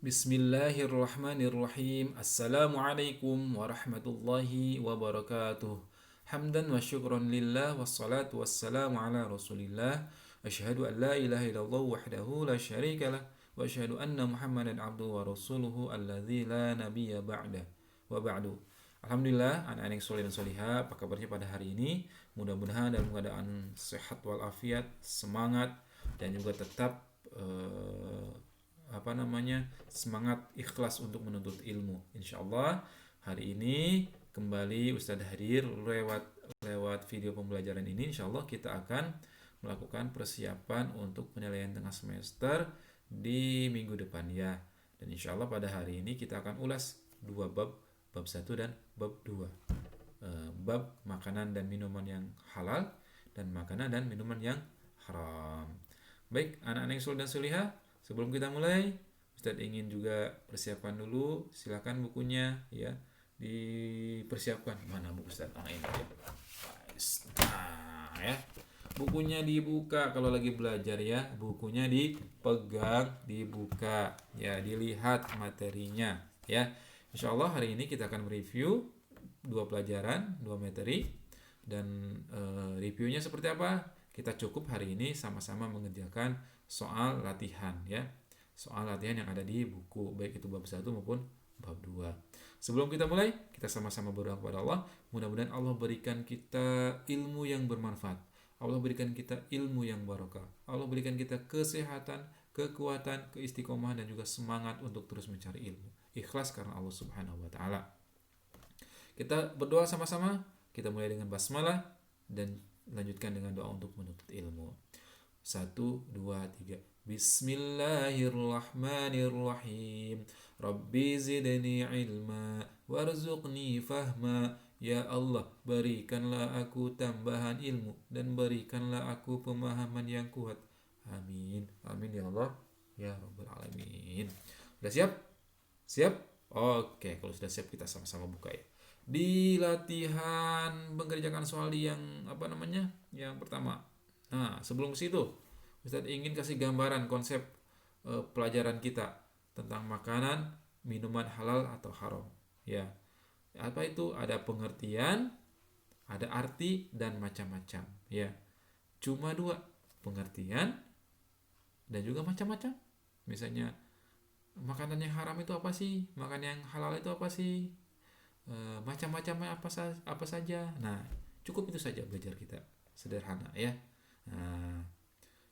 Bismillahirrahmanirrahim. Assalamualaikum warahmatullahi wabarakatuh. Hamdan wa syukran lillah wassalatu wassalamu ala Rasulillah. Asyhadu an la ilaha illallah wahdahu la syarikalah wa asyhadu anna Muhammadan abduhu wa rasuluhu alladzi la nabiyya ba'da. Wa ba'du. Alhamdulillah, anak-anak yang soleh dan solihah, apa kabarnya pada hari ini? Mudah-mudahan dalam keadaan sehat walafiat, semangat dan juga tetap semangat ikhlas untuk menuntut ilmu. Insyaallah hari ini kembali Ustadz hadir lewat video pembelajaran ini. Insyaallah kita akan melakukan persiapan untuk penilaian tengah semester di minggu depan ya. Dan insyaallah pada hari ini kita akan ulas dua bab 1 dan bab 2. Bab makanan dan minuman yang halal dan makanan dan minuman yang haram. Baik, anak-anak yang soleh dan solihah, sebelum kita mulai, Ustadz ingin juga persiapkan dulu. Silakan bukunya ya, dipersiapkan. Mana buku Ustadz? Ini ya. Nah, ya. Bukunya dibuka kalau lagi belajar ya. Bukunya dipegang, dibuka ya, dilihat materinya ya. Insyaallah hari ini kita akan mereview 2 pelajaran, 2 materi. Dan reviewnya seperti apa? Kita cukup hari ini sama-sama mengerjakan soal latihan ya. Soal latihan yang ada di buku, baik itu bab 1 maupun bab 2. Sebelum kita mulai, kita sama-sama berdoa kepada Allah. Mudah-mudahan Allah berikan kita ilmu yang bermanfaat. Allah berikan kita ilmu yang barokah. Allah berikan kita kesehatan, kekuatan, keistiqomahan dan juga semangat untuk terus mencari ilmu. Ikhlas karena Allah Subhanahu wa taala. Kita berdoa sama-sama. Kita mulai dengan basmalah dan lanjutkan dengan doa untuk menuntut ilmu. 1, 2, 3. Bismillahirrahmanirrahim. Rabbi zidni ilma warzuqni fahma. Ya Allah, berikanlah aku tambahan ilmu dan berikanlah aku pemahaman yang kuat. Amin. Amin ya Allah ya Rabbal alamin. Sudah siap? Siap? Oke, kalau sudah siap kita sama-sama buka ya. Di latihan mengerjakan soal yang Yang pertama. Nah, sebelum ke situ, Ustadz ingin kasih gambaran konsep pelajaran kita tentang makanan, minuman halal atau haram. Ya, apa itu? Ada pengertian, ada arti dan macam-macam. Ya, cuma 2, pengertian dan juga macam-macam. Misalnya, makanan yang haram itu apa sih? Makanan yang halal itu apa sih? Macam-macamnya apa saja. Nah, cukup itu saja belajar kita. Sederhana ya. Nah,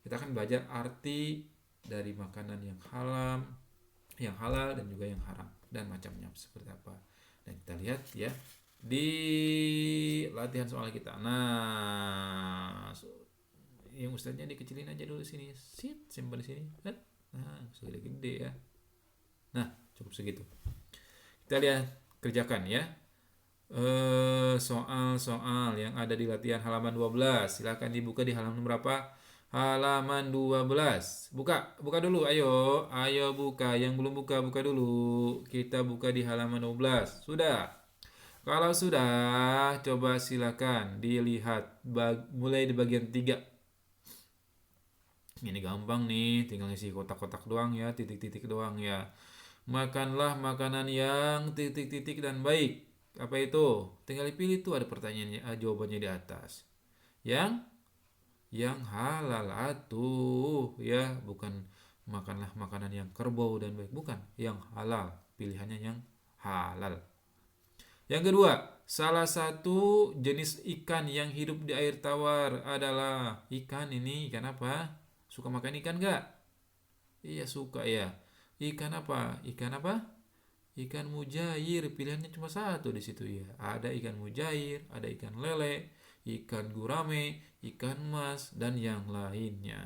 kita akan belajar arti dari makanan yang halal dan juga yang haram dan macamnya seperti apa. Dan kita lihat ya di latihan soal kita. Nah, yang ustaznya dikecilin aja dulu sini. Simpan di sini. Nah, sudah gede ya. Nah, cukup segitu. Kita lihat, kerjakan ya. Soal-soal yang ada di latihan halaman 12. Silakan dibuka di halaman berapa? Halaman 12. Buka dulu, ayo buka. Yang belum buka dulu. Kita buka di halaman 12. Sudah? Kalau sudah, coba silakan dilihat mulai di bagian 3. Ini gampang nih, tinggal isi kotak-kotak doang ya, titik-titik doang ya. Makanlah makanan yang titik-titik dan baik. Apa itu? Tinggal dipilih tuh, ada pertanyaannya, jawabannya di atas. Yang halal atuh ya, bukan makanlah makanan yang kerbau dan baik, bukan. Yang halal, pilihannya yang halal. Yang kedua, salah satu jenis ikan yang hidup di air tawar adalah ikan apa? Suka makan ikan gak? Iya suka ya. Ikan apa? Ikan mujair. Pilihannya cuma satu di situ ya. Ada ikan mujair, ada ikan lele, ikan gurame, ikan mas dan yang lainnya.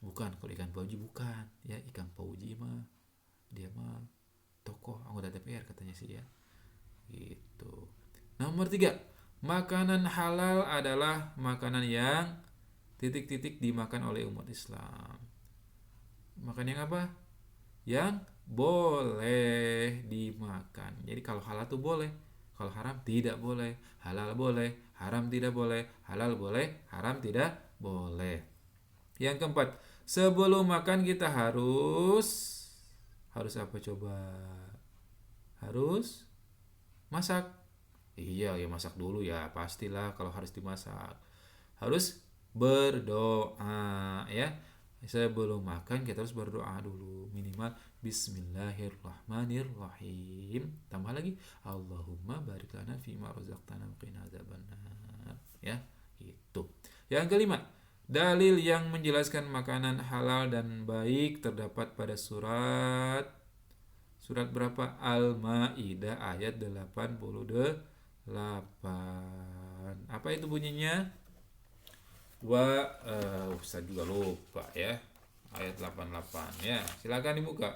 Bukan, kalau ikan pauji bukan. Ya, ikan pauji mah dia mah tokoh anggota DPR katanya sih ya. Gitu. Nomor 3, makanan halal adalah makanan yang titik-titik dimakan oleh umat Islam. Makan yang apa? Yang boleh dimakan. Jadi kalau halal tuh boleh, kalau haram tidak boleh. Halal boleh, haram tidak boleh. Halal boleh, haram tidak boleh. Yang keempat, sebelum makan kita harus apa coba? Harus masak. Iya, ya masak dulu ya, pastilah kalau harus dimasak. Harus berdoa ya. Sebelum makan kita harus berdoa dulu, minimal Bismillahirrahmanirrahim. Tambah lagi Allahumma barik lana fima razaqtana wa qina adzabannar. Ya, itu. Yang kelima, dalil yang menjelaskan makanan halal dan baik terdapat pada surat berapa? Al-Maidah ayat 88. Apa itu bunyinya? Ustaz juga lupa ya. Ayat 88 ya. Silakan dibuka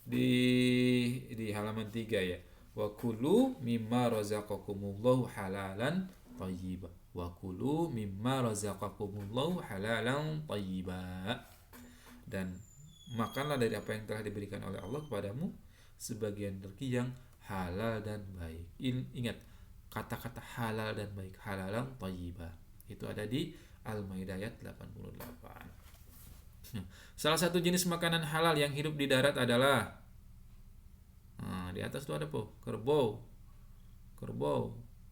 di halaman 3 ya. Wa kulu mimma razaqakumullahu halalan thayyiba. Wa kulu mimma razaqakumullahu halalan thayyiba. Dan makanlah dari apa yang telah diberikan oleh Allah kepadamu sebagian rezeki yang halal dan baik. Ingat kata-kata halal dan baik, halalan thayyiba. Itu ada di Al-Maidah ayat 88. Salah satu jenis makanan halal yang hidup di darat adalah di atas tuh ada kerbau.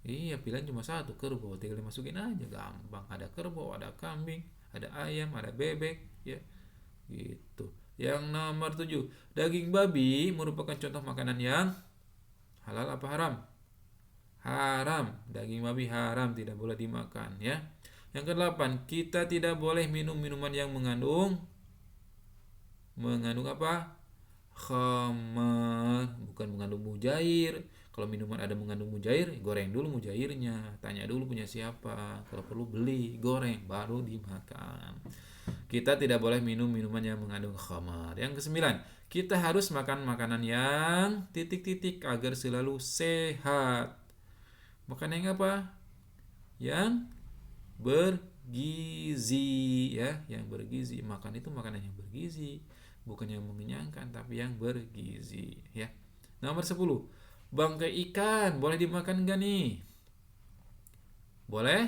Iya, pilihan cuma satu, kerbau. Tinggal dimasukin aja, gampang. Ada kerbau, ada kambing, ada ayam, ada bebek, ya. Gitu. Yang nomor 7, daging babi merupakan contoh makanan yang halal apa haram? Haram. Daging babi haram, tidak boleh dimakan, ya. Yang ke-8, kita tidak boleh minum minuman yang mengandung apa? Khamar, bukan mengandung mujair. Kalau minuman ada mengandung mujair, goreng dulu mujairnya, tanya dulu punya siapa. Kalau perlu beli, goreng, baru dimakan. Kita tidak boleh minum minuman yang mengandung khamar. Yang ke-9, kita harus makan makanan yang titik-titik agar selalu sehat. Makanan yang apa? Yang bergizi ya, yang bergizi. Makan itu makanan yang bergizi, bukan yang mengenyangkan tapi yang bergizi ya. Nomor 10, bangkai ikan boleh dimakan enggak nih? Boleh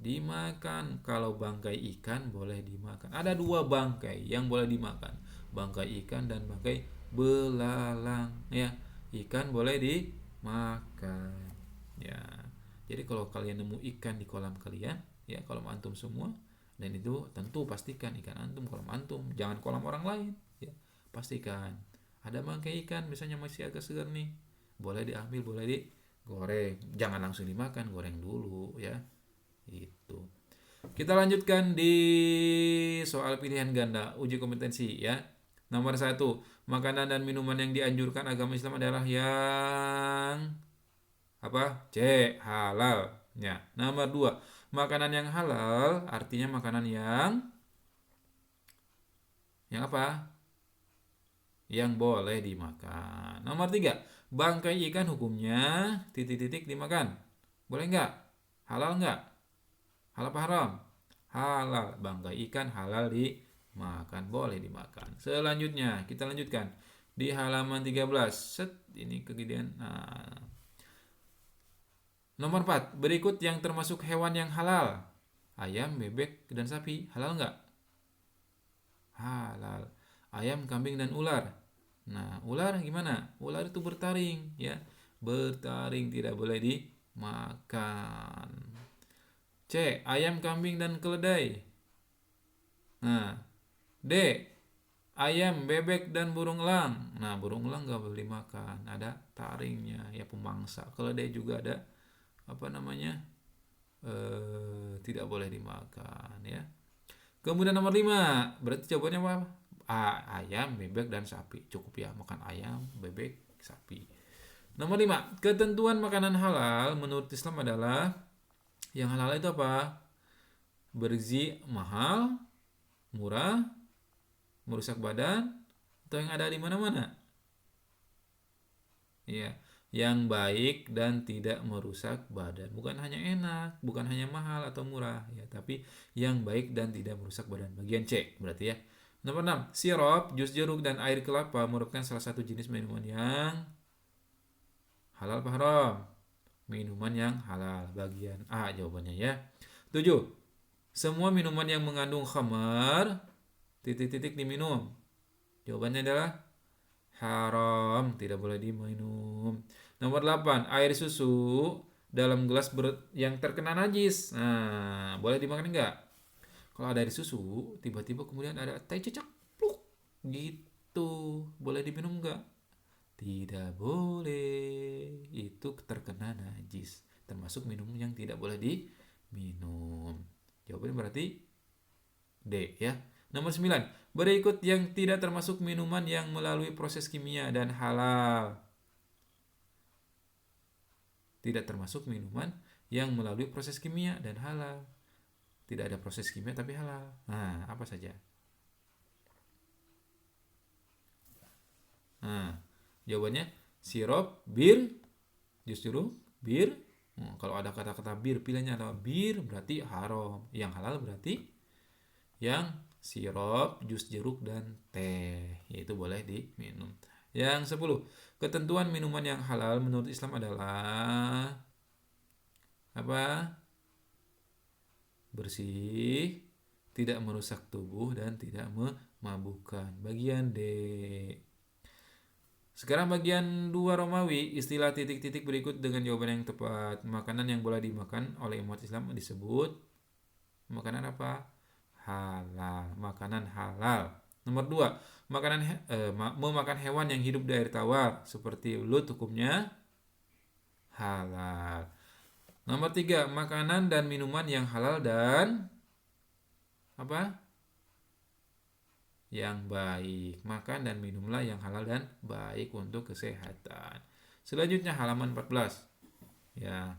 dimakan. Kalau bangkai ikan boleh dimakan. Ada 2 bangkai yang boleh dimakan, bangkai ikan dan bangkai belalang ya. Ikan boleh dimakan ya. Jadi kalau kalian nemu ikan di kolam kalian, ya kolam antum semua, dan itu tentu pastikan ikan antum, kolam antum, jangan kolam orang lain, ya. Pastikan ada bangkai ikan, misalnya masih agak segar nih, boleh diambil, boleh digoreng, jangan langsung dimakan, goreng dulu ya. Itu. Kita lanjutkan di soal pilihan ganda uji kompetensi ya. Nomor 1, makanan dan minuman yang dianjurkan agama Islam adalah yang apa? C, halal ya. Nomor 2, makanan yang halal artinya makanan yang apa? Yang boleh dimakan. Nomor 3, bangkai ikan hukumnya titik-titik dimakan. Boleh enggak? Halal enggak? Halal apa haram? Halal. Bangkai ikan halal dimakan, boleh dimakan. Selanjutnya kita lanjutkan di halaman 13. Ini kegedean. Nomor 4, berikut yang termasuk hewan yang halal. Ayam, bebek, dan sapi. Halal enggak? Halal. Ayam, kambing, dan ular. Nah, ular gimana? Ular itu bertaring ya. Bertaring, tidak boleh dimakan. C, ayam, kambing, dan keledai. Nah, D, ayam, bebek, dan burung elang. Nah, burung elang enggak boleh dimakan. Ada taringnya ya, pemangsa. Keledai juga ada tidak boleh dimakan ya. Kemudian nomor 5, berarti jawabannya apa? Ayam, bebek, dan sapi. Cukup ya, makan ayam, bebek, sapi. Nomor 5, ketentuan makanan halal menurut Islam adalah yang halal itu apa? Bergizi, mahal, murah, merusak badan, atau yang ada di mana-mana? Iya, yang baik dan tidak merusak badan. Bukan hanya enak, bukan hanya mahal atau murah ya, tapi yang baik dan tidak merusak badan. Bagian C berarti ya. Nomor 6, sirup, jus jeruk, dan air kelapa merupakan salah satu jenis minuman yang halal apa haram? Minuman yang halal. Bagian A jawabannya ya. 7, Semua minuman yang mengandung khamar titik-titik diminum. Jawabannya adalah haram, tidak boleh diminum. Nomor 8, air susu dalam gelas yang terkena najis. Nah, boleh dimakan enggak? Kalau ada air susu, tiba-tiba kemudian ada teh cecak, pluk, gitu. Boleh diminum enggak? Tidak boleh. Itu terkena najis. Termasuk minum yang tidak boleh diminum. Jawabannya berarti D ya. Nomor 9. Berikut yang tidak termasuk minuman yang melalui proses kimia dan halal. Tidak termasuk minuman yang melalui proses kimia dan halal. Tidak ada proses kimia tapi halal. Nah, apa saja? Nah, jawabannya sirup, bir, jus jeruk, bir. Kalau ada kata-kata bir, pilihannya adalah bir berarti haram. Yang halal berarti yang sirup, jus jeruk dan teh, yaitu boleh diminum. Yang 10. Ketentuan minuman yang halal menurut Islam adalah apa? Bersih, tidak merusak tubuh dan tidak memabukkan. Bagian D. Sekarang bagian 2 Romawi, istilah titik-titik berikut dengan jawaban yang tepat. Makanan yang boleh dimakan oleh umat Islam disebut makanan apa? Halal. Makanan halal. Nomor 2, memakan hewan yang hidup di air tawar seperti ulut hukumnya halal. Nomor 3, makanan dan minuman yang halal dan apa? Yang baik. Makan dan minumlah yang halal dan baik untuk kesehatan. Selanjutnya halaman 14. Ya.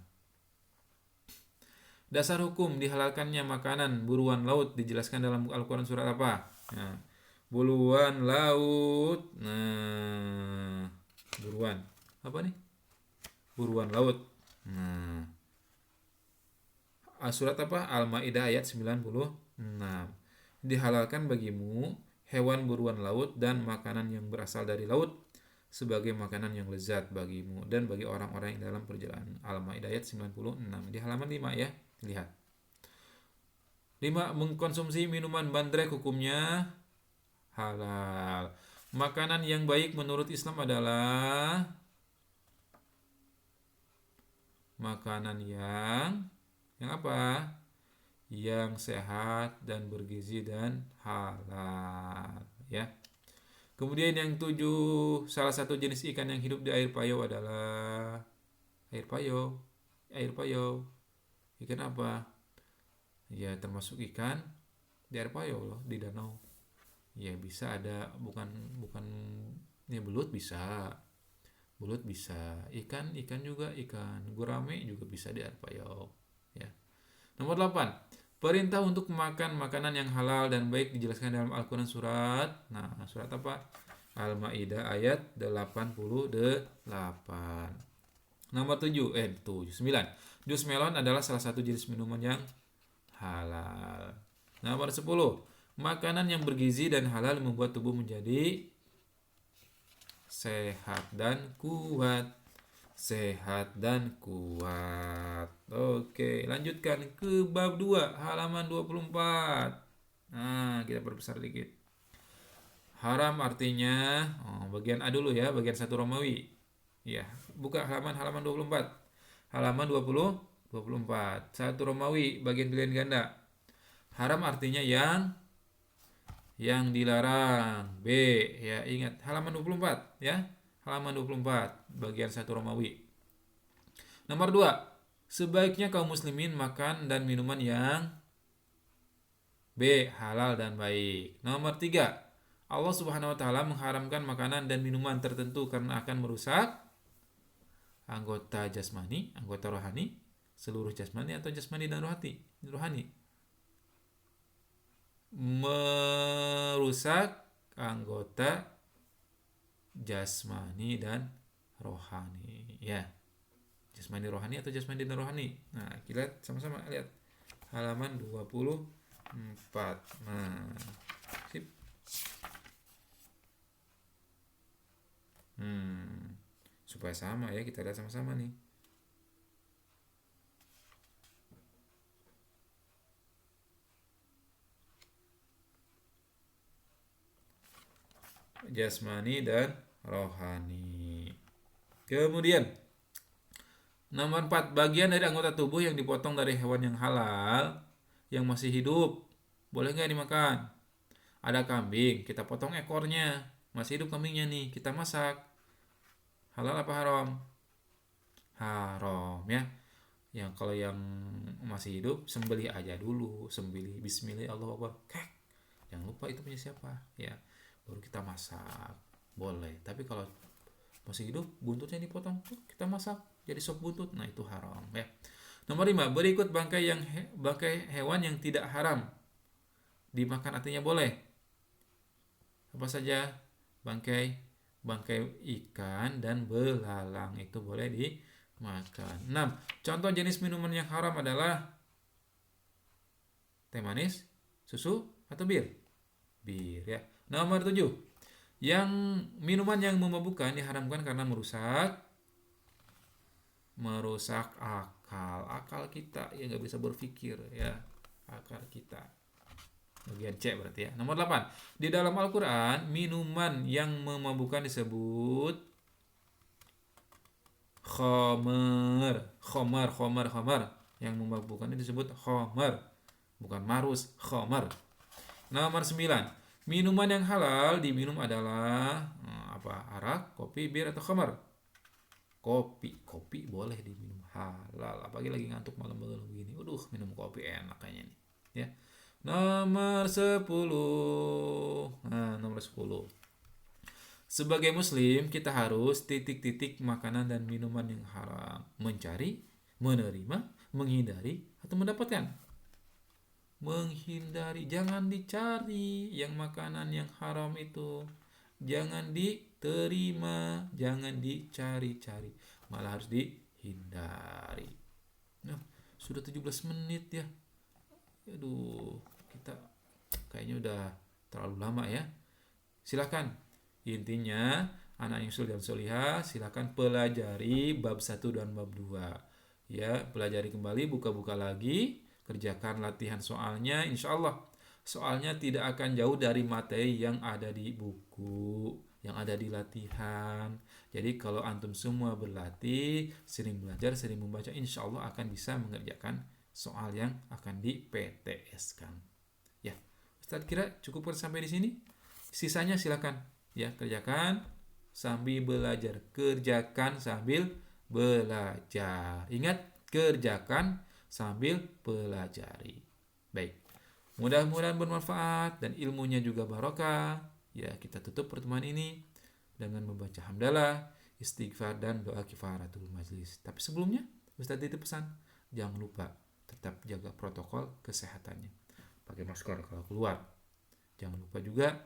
Dasar hukum dihalalkannya makanan buruan laut dijelaskan dalam Al-Quran surat apa? Nah, buruan laut. Nah, buruan. Apa nih? Buruan laut. Nah, surat apa? Al-Maidah ayat 96. Dihalalkan bagimu hewan buruan laut dan makanan yang berasal dari laut sebagai makanan yang lezat bagimu dan bagi orang-orang yang dalam perjalanan. Al-Maidah ayat 96. Di halaman 5 ya. Lihat. 5. Mengkonsumsi minuman bandrek hukumnya halal. Makanan yang baik menurut Islam adalah makanan yang apa? Yang sehat dan bergizi dan halal ya. Kemudian yang 7, salah satu jenis ikan yang hidup di air payau adalah air payau. Air payau. Ikan apa? Ya termasuk ikan di air payau loh, di danau. Ya bisa ada bukan ya belut bisa. Belut bisa. Ikan juga ikan. Gurame juga bisa di air payau ya. Nomor 8. Perintah untuk makan makanan yang halal dan baik dijelaskan dalam Al-Quran surat. Nah, surat apa? Al-Maidah ayat 88. Nomor 7. 9. Jus melon adalah salah satu jenis minuman yang halal. Nomor 10. Makanan yang bergizi dan halal membuat tubuh menjadi sehat dan kuat. Sehat dan kuat. Oke, lanjutkan ke bab 2 halaman 24. Nah, kita perbesar dikit. Haram artinya bagian A dulu ya, bagian 1 Romawi. Ya, buka halaman 24. Halaman 24. 1 Romawi bagian pilihan ganda. Haram artinya yang dilarang. B ya, ingat halaman 24 ya. Halaman 24 bagian 1 Romawi. Nomor 2. Sebaiknya kaum muslimin makan dan minuman yang B halal dan baik. Nomor 3. Allah Subhanahu wa taala mengharamkan makanan dan minuman tertentu karena akan merusak anggota jasmani, anggota rohani, seluruh jasmani atau jasmani dan rohani. Merusak anggota jasmani dan rohani ya. Jasmani rohani atau jasmani dan rohani. Nah, kita sama-sama lihat halaman 24. Nah, sip. Supaya sama ya, kita lihat sama-sama nih. jasmani dan rohani. Kemudian nomor 4, bagian dari anggota tubuh yang dipotong dari hewan yang halal yang masih hidup, boleh nggak dimakan? Ada kambing, kita potong ekornya, masih hidup kambingnya nih, kita masak. Halal apa haram? Haram ya. Yang kalau yang masih hidup sembelih aja dulu, sembelih bismillah Allahu Akbar. Jangan lupa itu punya siapa ya. Baru kita masak. Boleh. Tapi kalau masih hidup buntutnya dipotong, kita masak jadi sop buntut. Nah, itu haram ya. Nomor 5, berikut bangkai hewan yang tidak haram dimakan artinya boleh. Apa saja? Bangkai ikan dan belalang itu boleh dimakan. 6. Contoh jenis minuman yang haram adalah teh manis, susu, atau bir? Bir ya. Nomor 7. Yang minuman yang memabukkan diharamkan karena merusak akal kita ya, nggak bisa berpikir ya, akal kita. Bagian C berarti ya. Nomor 8. Di dalam Al-Quran, minuman yang memabukkan disebut khomer. Yang memabukkan disebut khomer. Bukan marus, khomer. Nomor 9. Minuman yang halal diminum adalah arak, kopi, bir, atau khamar? Kopi boleh diminum halal. Apalagi lagi ngantuk malam-malam begini. Minum kopi enak kayaknya nih. Ya. Nomor 10. Nomor 10. Sebagai muslim, kita harus titik-titik makanan dan minuman yang haram. Mencari, menerima, menghindari, atau mendapatkan. Menghindari, jangan dicari yang makanan yang haram itu, jangan diterima, jangan dicari-cari, malah harus dihindari. Nah, sudah 17 menit ya. Aduh, kita kayaknya udah terlalu lama ya. Silakan, intinya anak Yusul dan Solihah silakan pelajari bab 1 dan bab 2 ya, pelajari kembali, buka-buka lagi, kerjakan latihan soalnya. Insya Allah soalnya tidak akan jauh dari materi yang ada di buku, yang ada di latihan. Jadi kalau antum semua berlatih, sering belajar, sering membaca, insya Allah akan bisa mengerjakan soal yang akan di PTS-kan. Ya, Ustadz kira cukup sampai di sini. Sisanya silakan ya, kerjakan sambil belajar, kerjakan sambil belajar. Ingat, kerjakan sambil pelajari. Baik, mudah-mudahan bermanfaat dan ilmunya juga barokah. Ya, kita tutup pertemuan ini dengan membaca hamdalah, istighfar, dan doa kifaratul majlis. Tapi sebelumnya, Ustaz titip pesan, jangan lupa tetap jaga protokol kesehatannya. Pakai masker kalau keluar. Jangan lupa juga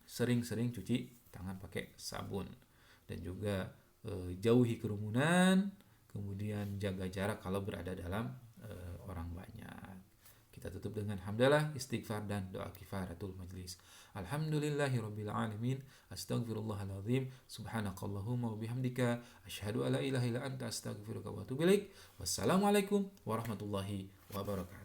sering-sering cuci tangan pakai sabun. Dan juga jauhi kerumunan, kemudian jaga jarak kalau berada dalam orang banyak. Kita tutup dengan hamdalah, istighfar, dan doa kifaratul majlis. Alhamdulillahirabbil alamin, astaghfirullahalazim, subhanakallahumma wa bihamdika, asyhadu alla ilaha illa anta, astaghfiruka wa atubu ilaik. Wassalamualaikum warahmatullahi wabarakatuh.